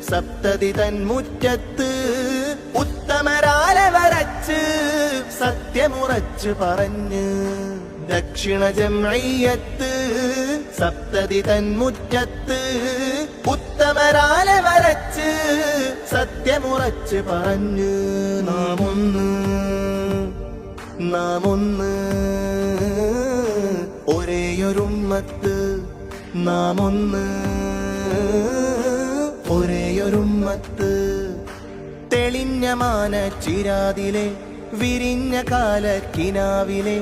സപ്തതി തൻ മുറ്റത്ത് ഉത്തമരാലെ വരച്ച് സത്യമുറച്ചു പറഞ്ഞ് ദക്ഷിണ ജംഇയ്യത്ത് സപ്തതി തൻ മുറ്റത്ത് ഉത്തമരാലെ വരച്ച് സത്യമുറച്ച് പറഞ്ഞ് നാം ഒന്ന് ഒരേയൊരുമ്മത്ത് നാം ഒന്ന് ഒരേയൊരുമ്മത്ത് തെളിഞ്ഞ മാന ചിരാതിലെ വിരിഞ്ഞ കാലക്കിനാവിലെ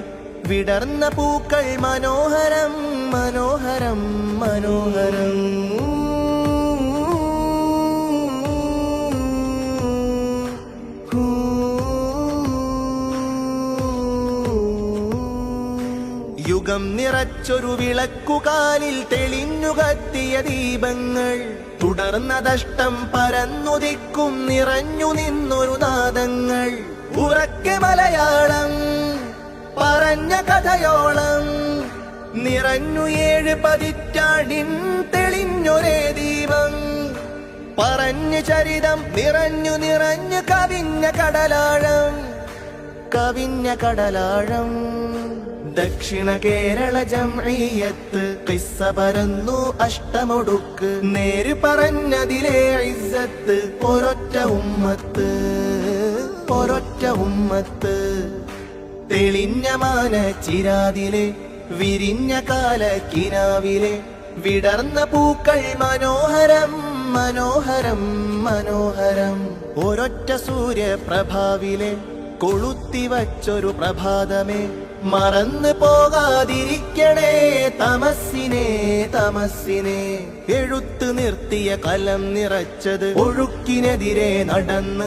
വിടർന്ന പൂക്കൾ മനോഹരം മനോഹരം മനോഹരം യുഗം നിറച്ചൊരു വിളക്കുകാലിൽ തെളിഞ്ഞു കത്തിയ ദീപങ്ങൾ തുടർന്നദഷ്ടം പരന്നുദിക്കും നിറഞ്ഞു നിന്നൊരു നാദങ്ങൾ ഉറക്കെ മലയാളം പറഞ്ഞ കഥയോളം നിറഞ്ഞു 7 പതിറ്റാണ്ടിൻ തെളിഞ്ഞൊരേ ദീപം പറഞ്ഞു ചരിതം നിറഞ്ഞു നിറഞ്ഞു കവിഞ്ഞ കടലാഴം ദക്ഷിണ കേരള ജംഇയ്യത്ത് ഖിസ്സ പരന്നു അഷ്ടമൊടുക്ക് നേര് പറഞ്ഞതിലെ ഇസ്സത്ത് ഒരൊറ്റ ഉമ്മത്ത് തെളിഞ്ഞ മാന ചിരാതിലെ വിരിഞ്ഞ കാലക്കിനാവിലെ വിടർന്ന പൂക്കൾ മനോഹരം മനോഹരം മനോഹരം ഒരൊറ്റ സൂര്യപ്രഭാവിലെ കൊളുത്തി വച്ചൊരു പ്രഭാതമേ മറന്നു പോകാതിരിക്കണേ തമസ്സിനെ എഴുത്തു നിർത്തിയ കലം നിറച്ചത് ഒഴുക്കിനെതിരെ നടന്ന്